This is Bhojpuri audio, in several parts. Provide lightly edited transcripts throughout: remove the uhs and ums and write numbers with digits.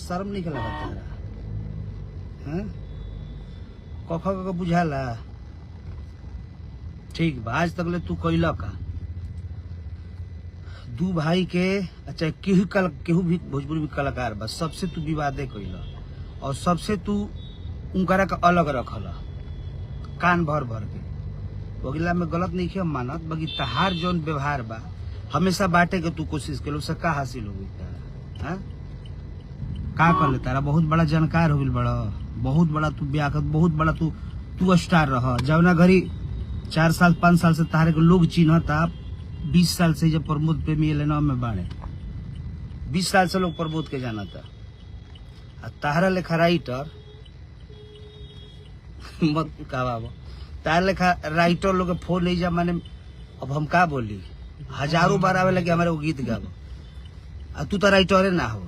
शर्म नहीं लगा तारा हैं कखा का बुझाला ठीक बा आज तक ले तू कैला का दू भाई के अच्छा केहू भी भोजपुरी भी कलाकार बस सबसे तू विवादे कैला और सबसे तू उनकरा का अलग रखला कान भर भर के बगिला में गलत नहीं किया मानत बाकी तहार जौन व्यवहार बा हमेशा बांटे के तू कोशिश कर उससे का हासिल हो गई तारा का कर ले तारा बहुत बड़ा जानकार हो गई बड़ा बहुत बड़ा तू ब्याह बहुत बड़ा तू स्टार रह जवना घड़ी 4 साल 5 साल से तारे के लोग चिन्हता 20 साल से जब प्रमोद प्रेमी एलेना में बाड़े 20 साल से लोग प्रमोद के जाना था तारा लेखा राइटर मत का बाबा तारा लेखा राइटर लोग फोन नहीं जा माने अब हम का बोली हजारों बार आवे लगे हमारे वो गीत गावो तू तो राइटरे ना हो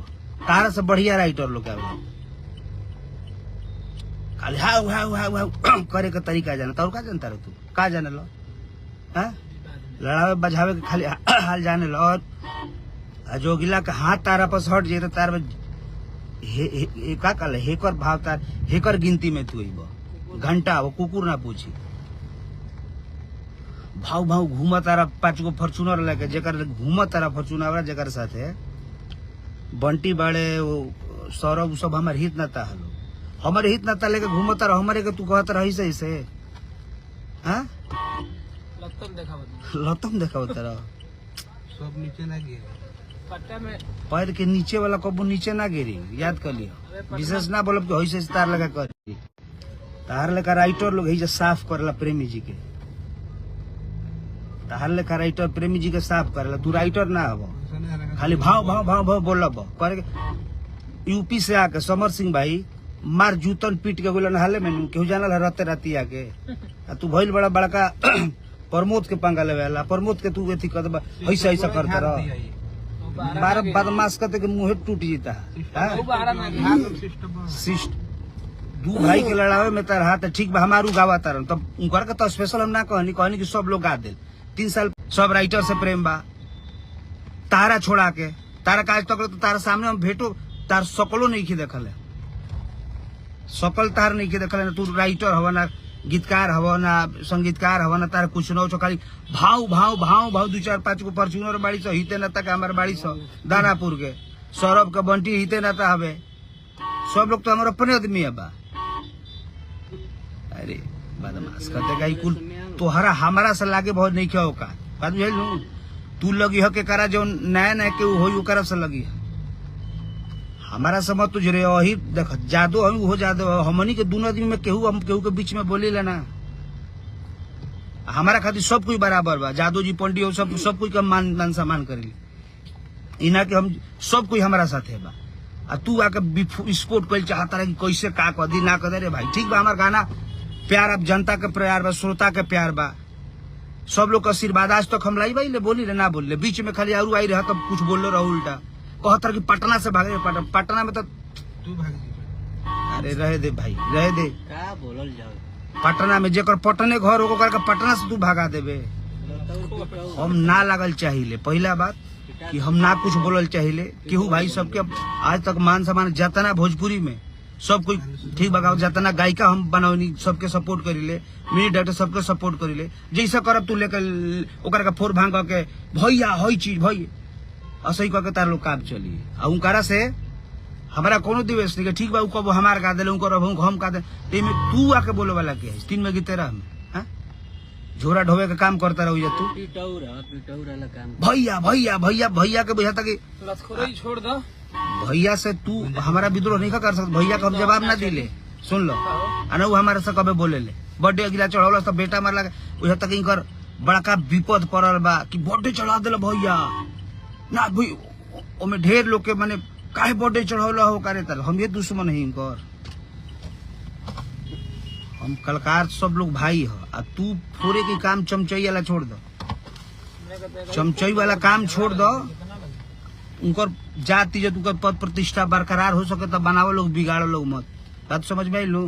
तारा से बढ़िया राइटर लोग आवे खाली हाउ हाउ हाउ हाउ करे का तरीका जाना तो का जानता रह तू का जाने लो हाँ लड़ावे बजावे के खाली हाल जाने लो और जोगिला का हाथ तारा पर हट जाए तो तार में का कल हेकर भाव तार हेकर गिनती में तू घंटा वो कुकुर ना पूछी भाव भाव घूमा तारा 5 गो फॉर्च्यूनर लेके जेकर घूमा तारा फॉर्च्यूनर जेकर साथे बंटी बाड़े वो सौरभ सब हमारे हित नाता हलो हमारे हित नाता लेके घूमा तारा हमारे के तू कहता रही सही से हाँ लतम देखा तारा सब नीचे ना गिरे पैर के नीचे वाला कबू नीचे ना गिरी याद कर लियो विशेष ना बोलब कि होइसे तार लगा कर तार लेकर राइटर लोग ही साफ करला प्रेमी जी के तार लेकर राइटर प्रेमी जी के साफ करला तू राइटर ना हो खाली भाव भाव भाव भाव बोलब कर यूपी से आके समर सिंह भाई मार जूतन पीट के बोलन हाले में केहू जानल रहते राती आके तू भइल बड़ा बड़का प्रमोद के पंगा लेवेला प्रमोद के तू एथी कर ऐसा ऐसा करता रह 12 बदमाश करते के मुंह टूट जीता शिष्ट दू भाई के लड़ावे में तार हाथ ठीक बा हमारू गावा तारन तब उनकर के तो स्पेशल हम ना कहनी कि सब लोग गा दे 3 साल सब राइटर से प्रेम बा तारा छोड़ा के तारा काज तक तो तारा सामने हम भेटो तार सकलो नहीं की देखल है सकल तार नहीं की देखल है तू राइटर हवा ना गीतकार हवा ना संगीतकार हवा ना तार कुछ न खाली भाव भाव भाव भाव 2 4 5 को फॉर्च्यूनर बाड़ी से हिते ना तक हमारे बाड़ी से दानापुर के सौरभ का बंटी हिते ना था हवे सब लोग तो हमारे अपने आदमी है बा अरे बदमाश करते गई कुल तोहरा हमारा से लागे बहुत नहीं क्या होगा बात बुझल तू लगी हो के करा जो नया नया के हो ओकरा से लगी हमारा समझ तुझ रे वही देख जादू हम हो जादू हमनी के दोनों आदमी में केहू हम केहू के बीच में बोले लेना हमारा खातिर सब कोई बराबर बा जादू जी पंडित हो सब कोई का मान सम्मान करेली इना के हम सब कोई हमारा साथ है बा तू आके विस्फोट कर चाहता रहे कि कैसे का कदी ना कदे रे भाई ठीक बा हमार गाना प्यार अब जनता के प्यार बा श्रोता के प्यार बा सब लोग का आशीर्वाद आज तक हम लाई भाई ले बोली ले ना बोल ले बीच में खाली आरू आई रहा तब कुछ बोल रहा उल्टा कहता कि पटना से भागे पटना में तो तू भाग अरे रहे दे भाई रहे दे का बोलल जाओ पटना में जेकर पटने घर होकर के पटना से तू भागा देबे हम ना लागल चाहिए पहला बात कि हम ना कुछ बोलल चाहिए केहू भाई सबके आज तक मान सम्मान जतना भोजपुरी में सब कोई ठीक बगाओ जतना गायिका हम बनौनी सबके सपोर्ट करिले मिनी डायरेक्टर सबके सपोर्ट करिले जैसा करब तू लेकर ओकरा का फोर भांग के भैया हई चीज भई असही कह के तार लोग काम चली उनकारा से हमारा कोनो दिवस नहीं ठीक बा कब हमार गा दिले उनकर हम गा दे तेमे तू आके बोले वाला के है 3 में गीते रह हां झोरा ढोवे का काम करता रहो या तू पिटौरा वाला काम भैया भैया भैया भैया के बुझाता कि लसखोरी छोड़ दो भैया से तू हमारा विद्रोह नहीं कर सकता भैया का हम जवाब ना दिले सुन लो अनु हमारे से कबे बोले ले बर्थडे अगला चढ़ौला तो बेटा मारला बुझाता कि इनकर बड़का विपद पड़ल बा कि बर्थडे चढ़ा दिले भैया ना भाई ओमे ढेर लोग के माने काहे बर्थडे चढ़ौला हो करे तर हम ये दुश्मन है इनकर हम कलकार सब लोग भाई हो आ तू फोरे के काम चमचई वाला छोड़ दो चमचई वाला काम छोड़ दो उनकर जाति जो उनकर पद प्रतिष्ठा बरकरार हो सके तो बनावो लोग बिगाड़ो लोग मत बात समझ में लू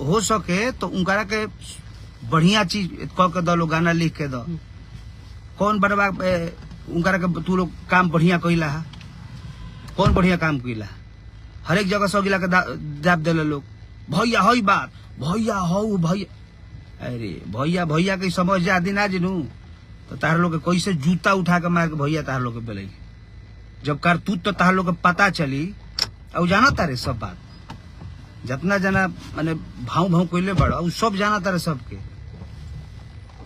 हो सके तो उनकरा के बढ़िया चीज कह के दो लोग गाना लिख के दो कौन बनवा उनकरा के तू लोग काम बढ़िया कैला है कौन बढ़िया काम किला। हर एक जगह सौ गिला के दाब दिले लोग, भैया हई बात, भैया हऊ भैया। अरे भैया भैया के समझ जा दिन आज नू तो तार लोग के कैसे जूता उठा के मार के भैया तार लोग के बेले। जब करतूत तो तार लोग के पता चली और जाना तारे सब बात, जितना जना माने भाव भाव कोइले बड़ा उ सब जाना तारे सबके।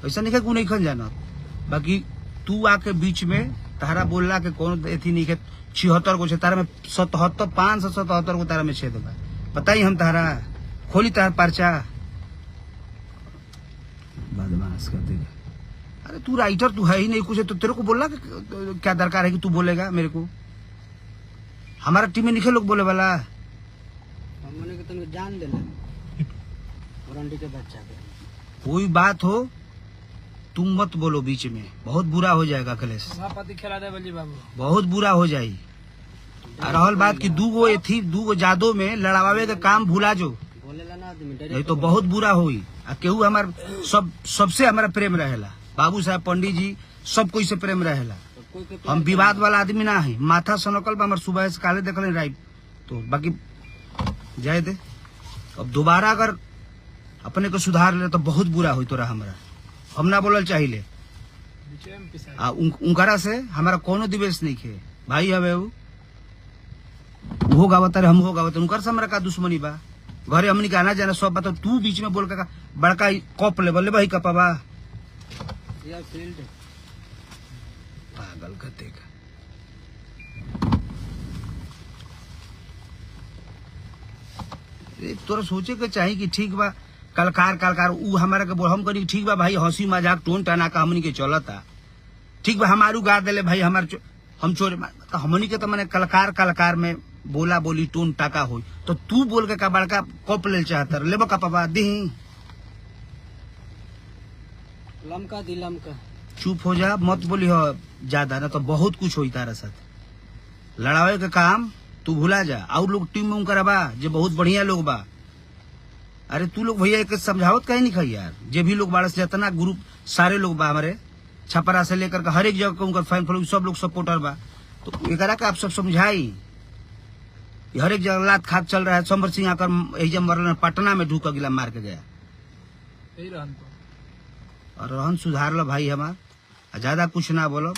ऐसा नहीं कि नहीं खन जाना, बाकी तू आके बीच में तारा बोलला के कौन एथी नहीं के 76 को तारा में 77 577 को तारा में छेद बा। बताई हम तारा खोली तार पर्चा बदमाश कर देगा। अरे तू राइटर तू है ही नहीं कुछ, तो तेरे को बोलना क्या दरकार है कि तू बोलेगा मेरे को। हमारा टीम में निकले लोग बोले वाला हमने के तुमको जान देना वारंटी के बच्चा के कोई बात हो तुम मत बोलो बीच में, बहुत बुरा हो जाएगा अखिलेश, सभापति खिला दे बल्ली बाबू, बहुत बुरा हो जाई। रहल बात की दूगो एथी दूगो जादो में लड़ावे के काम भूला जो, बोलेला ना आदमी नहीं तो बहुत बुरा होई। आ केहू हमार सबसे हमारा प्रेम रहेला, बाबू साहब पंडित जी सब कोई से प्रेम रहेला। कोई के हम विवाद वाला आदमी ना है, माथा सनकल बा हमार सुबह से काले देखल राइट तो बाकी जाए दे। अब दोबारा अगर अपने को सुधार ले तो बहुत बुरा होई तोरा हमरा, हम ना बोलल चाहिए। उनकरा से हमारा कोनो दिवेश नहीं खे, भाई हवे वो गावत हम हो गावत, उनकर से हमारा का दुश्मनी बा। घरे हमनी के आना जाना सब बात तू बीच में बोल का बड़का कप ले बोले भाई कपा या फील्ड पागल गते का। तोरा सोचे के चाहिए कि ठीक बा कलकार उ हमारा के बोल हम करी ठीक बा भाई, हंसी मजाक टोन टना का हमनी के चलता ठीक बा, हमारू गा देले भाई हमार हम चोरे तो हमनी के तो मैंने कलकार में बोला बोली टोन टाका हो, तो तू बोल के का बड़का कप ले चाहता लेबो का पापा दी लमका दी लमका। चुप हो जा मत बोली हो ज्यादा, ना तो बहुत कुछ होई तारा साथ। लड़ावे के काम तू भूला जा, और लोग टीम में उनका बा जो बहुत बढ़िया लोग बा। अरे तू लोग भैया एक समझावत कहीं नहीं खाई यार, जे भी लोग बाड़ा से जितना ग्रुप सारे लोग बा हमारे छपरा से लेकर हर एक जगह उनका फैन फॉलोइंग सब लोग सपोर्टर बा, तो एकरा का आप सब समझाई। हर एक जगह लात खाक चल रहा है। सोमवर सिंह आकर एजम मरल पटना में ढूक गिला मार के गया। और रहन सुधार लो भाई हमार, ज्यादा कुछ ना बोलो।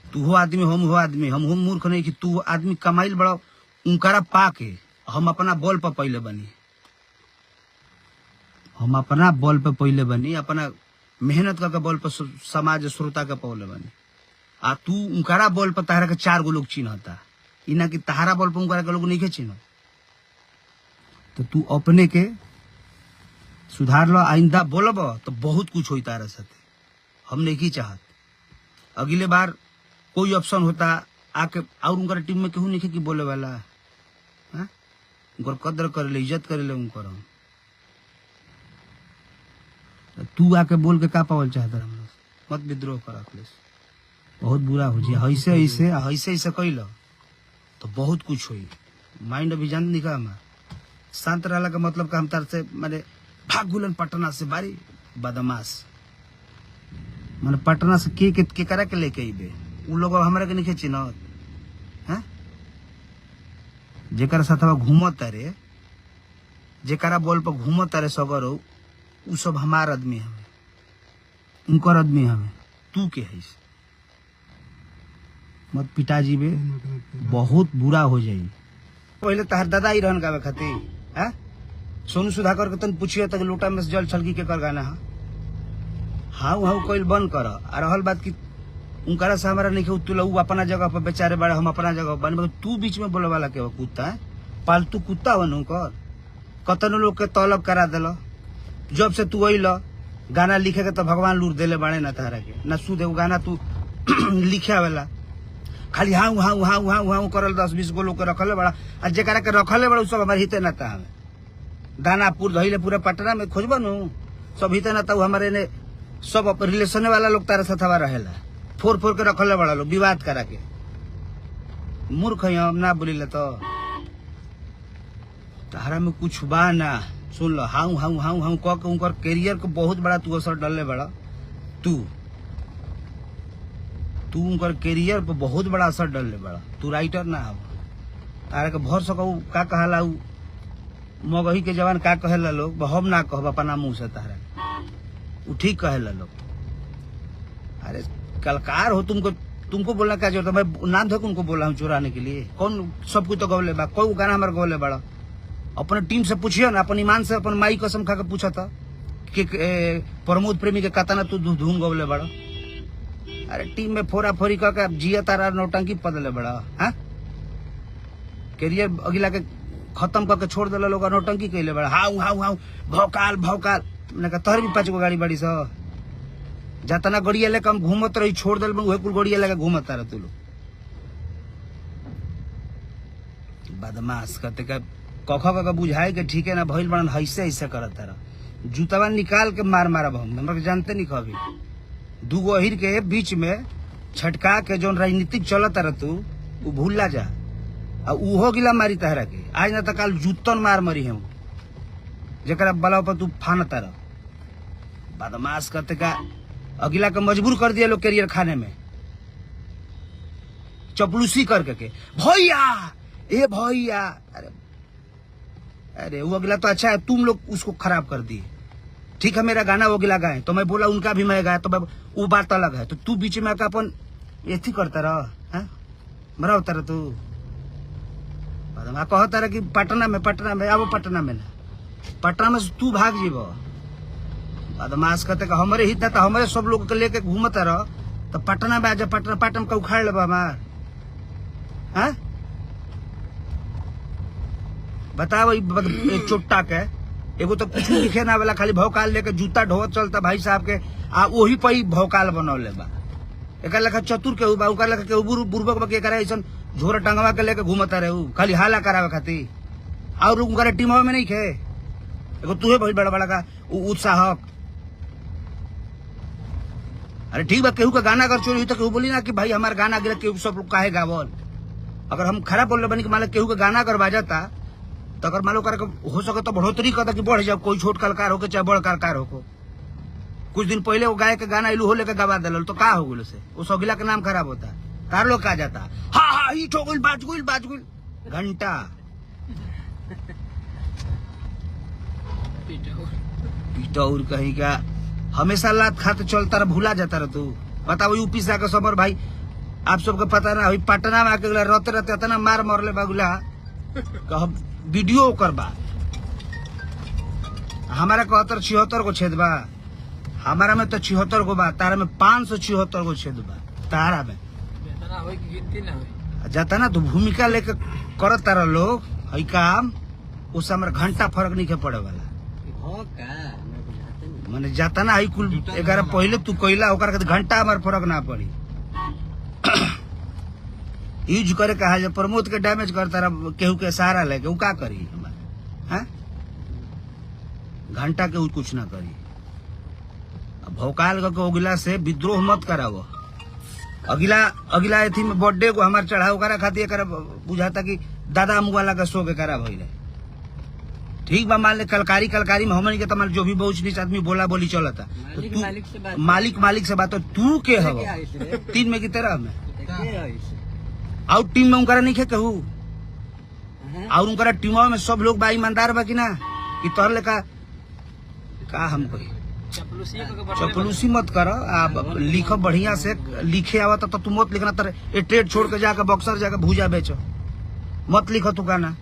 तू हो आदमी हम हो आदमी, हम मूर्ख नहीं कि तू आदमी कमाइल बड़ा उनकरा पा के हम अपना बॉल पर पहले बनी, हम अपना बॉल पे पहले बनी, अपना मेहनत करके बॉल पर समाज श्रोता के पहले बनी। आ तू उनकरा बॉल पर तहरा के 4 गो लोग चिन्हता, इना कि तहारा बॉल पर उनकरा के लोग नहीं चिन्ह। तो तू अपने के सुधार लो, आइंदा बोलब तो बहुत कुछ होता तारा साथे। हम नहीं की चाहत अगले बार कोई ऑप्शन होता आके और उनकर टीम में केहू नहीं कि बोले वाला है, उनकर कदर करे ले इज्जत करे ले उनकर। तू आके बोल के का पावल चाहता हम मत विद्रोह कर अखिलेश, बहुत बुरा हो जी। ऐसे ऐसे कैल तो बहुत कुछ हुई। माइंड अभी जान नहीं का हमार शांत रहला का मतलब का हम तार से माने भाग गुलन पटना से बारी बदमाश माने पटना से के करा के लेके आइबे उ लोग हमरा के नहीं चिन्हत हैं। जेकरा साथवा घूमत रे, जेकरा बॉल पर घूमत रे सगर हो उ सब हमार आदमी हमें, उनकर आदमी हमें। तू के है मत पिताजी बे, बहुत बुरा हो जाई। पहले तहर दादा ही रहन गावे खातिर है। सोनू सुधाकर के तन पूछिए तक लोटा में से जल छलकी के कर गाना है। हाउ हाउ कोई बंद कर। आ रहल बात की उनकरा से हमारा नहीं उतुला, उ अपना जगह पर बेचारे बड़ा, हम अपना जगह बन। तू बीच में बोले वाला के कुत्ता है, पालतू कुत्ता बन उनकर। कतनो लोग के तलब करा दिल, जब से तू अल गाना लिखे के तो भगवान लूर देले बाड़े ना तारा के ना सुध गाना तू लिखे वाला खाली हाँ हाँ हाँ हाँ हाँ करल 10-20 गो लोग के रखले बड़ा। आ जरा के रखले बड़ा सब हमारे हिते ना था। दानापुर धइले पूरा पटना में खोजब नु सब हिते ना था। हमारे ने सब रिलेशन वाला लोग तारा साथवा रहेला, फोर के रखले बड़ा लोग विवाद करा के। मूर्ख है हम ना बोलिले तो तारा में कुछ बा ना। सुन लो हाँ हाँ हाँ हाँ कह के उनकर कैरियर को बहुत बड़ा तू असर डालने बड़ा। तू उनकर कैरियर पर बहुत बड़ा असर डालने बड़ा। तू राइटर ना हो, तारा के भर सकू का कहला उ मगही के जवान का कहेला लोग हम ना कहब अपना मुंह से तारा उ ठीक कहेला लोग। अरे कलकार हो तुमको बोलना क्या जरूरत है? मैं नाम धक उनको बोला हूँ चुराने के लिए? कौन सब कुछ तो गौले बा, कोई गाना हमारे गौले बड़ा। अपने टीम से पूछियो ना, अपन ईमान से अपन माई कसम खा के पूछा था कि प्रमोद प्रेमी के कतना तू धूम गौले बड़ा। अरे टीम में फोरा फोरी का जिया तारा नौटंकी पदले बड़ा। हाँ कैरियर अगिला के खत्म करके छोड़ दिला लोग नौटंकी कैले बड़ा। हाउ हाउ हाउ भौकाल भौकाल मैंने कहा तोहर भी 5 गो गाड़ी बड़ी सा जतना गड़िया लेके हम घूमत रही छोड़ दिल उहे कुल गड़िया लेके घूमत रह तू लोग। बदमाश कहते कख बुझाए के ठीक है ना भइल बड़न ऐसे ऐसे करत रह जूतावा निकाल के मार मारब हम हमरा के जानते नहीं कभी। दूगो अहिर के बीच में छटका के जो राजनीतिक चलत रह तू वो भूला जा आ उहो गिला मारी तहरा के आज ना तो काल जूतन मार मरी है जरा बला पर तू फान तारा। बदमाश करते का अगिला के मजबूर कर दिया लोग कैरियर खाने में चपलूसी करके के भैया ए भैया। अरे वो अगला तो अच्छा है तुम लोग उसको खराब कर दिए। ठीक है मेरा गाना वो अगला गाए तो मैं बोला उनका भी मैं गाया तो वो बात अलग है। तो तू बीच में आकर अपन ऐसी करता रह मरा होता रह तू कहता रह कि पटना में अब पटना में ना पटना में तू भाग जीब। बदमाश कहते हमारे हित तो हमारे सब लोग के लेके घूमता रह तो पटना में आ जा पटना में उखाड़ ले हमार। हाँ बताओ चोट्टा के एगो तो कुछ लिखे ना वाला खाली भौकाल लेके जूता ढोवत चलता भाई साहब के आ वही पर ही भौकाल बनौले बा। एक लेखा चतुर के बा उका लेखा के बुर्बक बा के करे ऐसन झोरा टंगवा के लेके घूमता रहे खाली हाला करावे खातिर और उनका टीम में नहीं खे एगो तुहे बहुत बड़ा बड़ा का उत्साहक। अरे ठीक बा केहू का गाना अगर चोरी हुई तो केहू बोली ना कि भाई हमारा गाना गिरा केहू सब लोग काहे गावल। अगर हम खराब बोल रहे बनी कि मान केहू का गाना अगर बाजाता तो अगर मान लो कर हो सके तो बढ़ोतरी करता कि बढ़ जाओ कोई छोट कलाकार होके चाहे बड़ कलाकार हो। कुछ दिन पहले वो गाय के गाना इलू हो लेकर गवा दिल तो का हो गल से वो सगिला के नाम खराब होता कार लोग कहा जाता हाँ हिट हो गई बाज गुल घंटा पिटौर कहीं का हमेशा लात खाते चलता रहा भूला जाता रहा तू। बताओ यूपी से आकर सबर भाई आप सबको पता ना पटना में आके रहते रहते इतना मार मरले बागुला वीडियो कर बा हमारा 71-76 को छेद बा हमारा में तो 76 को बा तारा में 576 को छेद बा तारा में जाता ना तो भूमिका लेके करत तारा लोग हई काम उससे हमारा घंटा फर्क नहीं के पड़े वाला मैंने जाता ना हई कुल 11 पहले तू कोयला होकर घंटा हमारे फर्क ना पड़ी। यूज करे कहा जब प्रमोद के डैमेज करता रहा केहू के सहारा लेके वो का करी हमारे घंटा के कुछ ना करी। भौकाल का अगिला से विद्रोह मत करावो। अगिला एथी में बर्थडे को हमारे चढ़ाव करा खातिर बुझाता कि दादा मुआला का शो के करा भइले। ठीक बा मान ले कलकारी में हमन के तमाल जो भी बहुत नीच आदमी बोला बोली चलता तो तू मालिक से बात तू के हो 3 में की तरह में आउट टीम में उनका नहीं खे कहू और उनका टीमों में सब लोग बा ईमानदार बा कि ना कि तोहर लेका का हम कही चपलूसी मत करो आप लिखो बढ़िया से लिखे आवता तो तू मत लिखना तर ट्रेड छोड़ के जाकर बक्सर जाकर भूजा बेचो मत लिखो तू गाना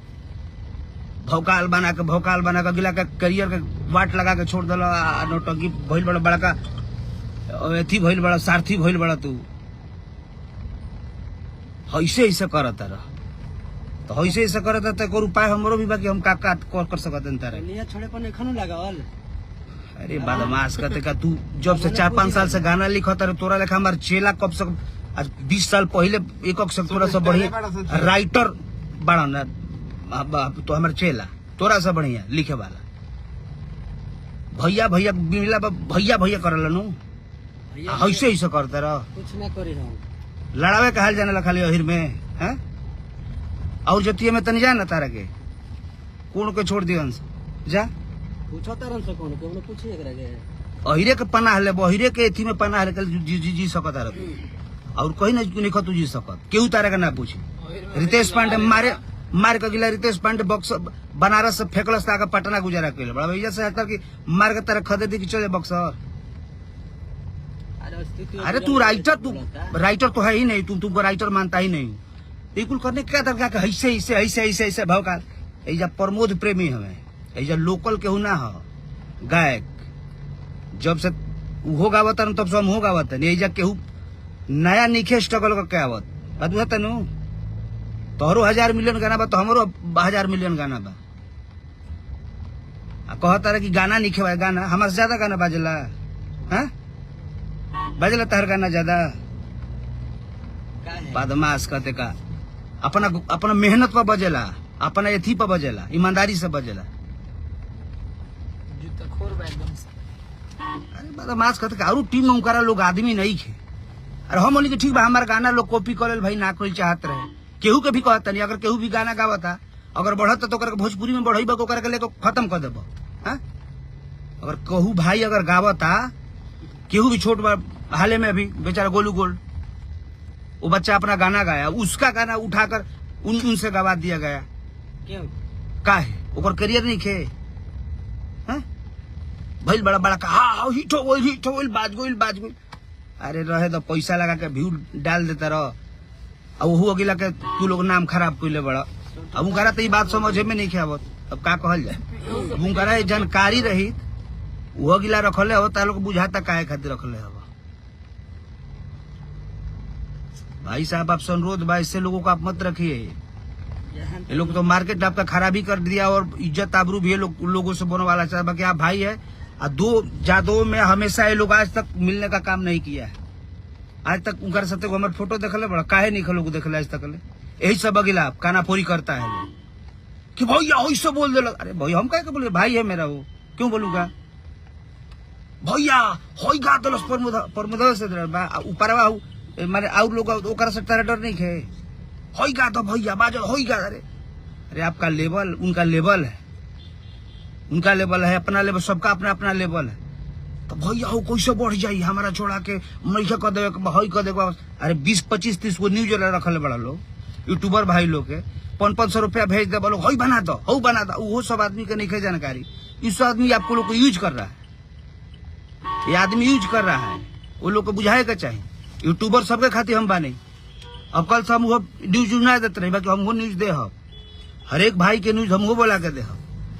भौकाल बना के गिला के करियर के वाट लगा के छोड़ दिलो नौटंकी भइल बड़ा बड़का अथी भइल बड़ा सारथी भइल बड़ा तू ऐसे करता रह तो ऐसे करता तो कोई उपाय हमरो भी बाकी हम का कर सकत तारे निया छोड़े पर एखनो लगावल। अरे बदमाश कहते का तू जब से 4-5 साल से गाना लिखता रहे तोरा लेखा हमार चेला कब से आज 20 साल पहले एक तोरा से बढ़िया राइटर बड़ा ना तो हमारे चेला तोरा से बढ़िया लिखे वाला भैया मिला भैया करल नु ऐसे करता रह कुछ ना करी हम लड़ावे कहल जाने खाली अहिर में है और जतिये में तनी जाना तारा के कौन के छोड़ दियो जा पूछो तरन से कौन के पूछिए एकरा के अहिरे के पनाह ले बहिरे के एथी में पनाह ले जी सकत रह और कहीं नहीं तू जी सकत केहू तारा के ना पूछी रितेश पांडे मार के गिला रितेश पांडे बक्स बनारस से फेंकलस ताका पटना गुजारा कैल बड़ा भैया से हतर की मार के तरह खदे दी कि चले बक्सर। अरे तू राइटर तो है ही नहीं, तुमको राइटर मानता ही नहीं। बिल्कुल करने क्या दरकार का ऐसे ऐसे ऐसे ऐसे ऐसे भाव का ऐजा प्रमोद प्रेमी हमें ऐजा लोकल केहू ना हो गायक जब से हो गावत तब से हम हो गावत ऐजा केहू नया नीखे स्ट्रगल का क्या आवत बात बुझा तनु तोहरो 1000 मिलियन गाना बा तो हमरो 1000 मिलियन गाना बा कहता रहे कि गाना नीखे बा गाना हमारे ज्यादा गाना बाजला हाँ बाजला तहर गाना ज्यादा बदमाश कहते का अपना मेहनत पर बजेला अपना एथी पर बजेला ईमानदारी से बजेला अरे बदमाश कहते और टीम में उनकारा लोग आदमी नहीं खे अरे हम बोली कि ठीक बा हमारा गाना लोग कॉपी करे भाई ना कोई चाहत रहे केहू के भी कहता नहीं अगर केहू भी गाना गावता अगर बढ़ता तो भोजपुरी में बढ़ेबा ओकरा के लेकर खत्म कर देबो हाँ अगर कहू भाई अगर गावता केहू भी छोट हाले में अभी बेचारा गोलू गोल्ड वो बच्चा अपना गाना गाया उसका गाना उठाकर उनसे गवा दिया गया क्यों का है ओकर करियर नहीं खे हाँ भाई बड़ा बड़ा का हाँ हिट हो बाज गोइल अरे रहे तो पैसा लगा के व्यू डाल देता रह अब वो अगिला के तू लोग नाम खराब कैले बड़ा अब उनकारा तो ये बात समझे में नहीं आवत अब का कहल जाए उनकारा जानकारी रही वो अगिला रखले हो ता लोग बुझाता काहे खातिर रखले हो भाई साहब आप अनुरोध भाई इससे लोगों को आप मत रखिए ये लोग तो मार्केट आपका खराबी कर दिया और इज्जत आबरू भी लोगों से बोलने वाला चाहे बाकी आप भाई है और दो जादों में हमेशा ये लोग आज तक मिलने का काम नहीं किया है आज तक उनका साथ हमारे फोटो देखले बड़ा काहे नहीं लोग देखले आज तक यही सब अगिला कानाफोरी करता है कि भैया ऐसे बोल दे अरे भैया हम क्या बोले भाई है मेरा वो क्यों बोलूंगा भैया होई गा दलस परमोद से ऊपर माने और लोग ओकरा से तरह डर नहीं खे होई गा तो भैया बाजो होई गा अरे आपका लेवल उनका लेवल है अपना लेवल सबका अपना अपना लेवल है तो भैया हो कैसे बढ़ जाई हमारा छोड़ा के मैसे कर देवे हई कर देवे अरे 20-25-30 को न्यूज रखल बड़ा लोग यूट्यूबर भाई लोग के 500 रुपया भेज दे बोलो हई बना दो वो सब आदमी के नहीं जानकारी इस आदमी आपको लोग को यूज कर रहा है ये आदमी यूज कर रहा है वो लोग को बुझाए का चाहिए यूट्यूबर सबके खातिर हम बानी अब कल से हम वो न्यूज ना देते रहे बाकी हम वो न्यूज दे हर एक भाई के न्यूज हम वो बोला के दे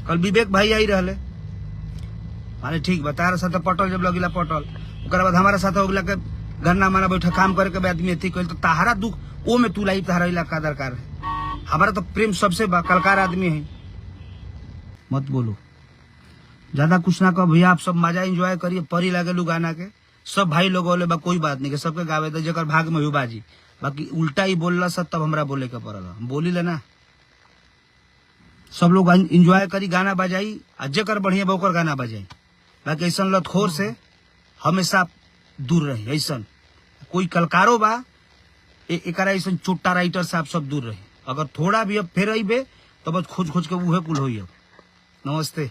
कल विवेक भाई आई रहे माने ठीक बता रहा साथ पटल जब लगिला पटल ओकरा बाद हमारा साथ होगला के गन्ना माना बैठा काम करे के आदमी अथी कल तो तहारा दुख वो में तू लाई तहारा इलाका दरकार है हमारा तो प्रेम सबसे कलकार आदमी है मत बोलो ज्यादा कुछ ना कहो भैया आप सब मजा एंजॉय करिए परी लगे लू गाना के सब भाई लोग बोले बा कोई बात नहीं के सबके गावे तो जकर भाग में हो बाजी बाकी उल्टा ही बोलला सब तब हमरा बोले के पड़ल बोली लेना सब लोग एंजॉय करी गाना बजाई आ जकर बढ़िया बोकर गाना बजाई बाकी ऐसा लतखोर से हमेशा दूर रहे ऐसा कोई कलकारो बा एकरा ऐसा चुट्टा राइटर से आप सब दूर रहे अगर थोड़ा भी अब फेर अबे तो बस खोज खोज के उहे कुल होई। नमस्ते।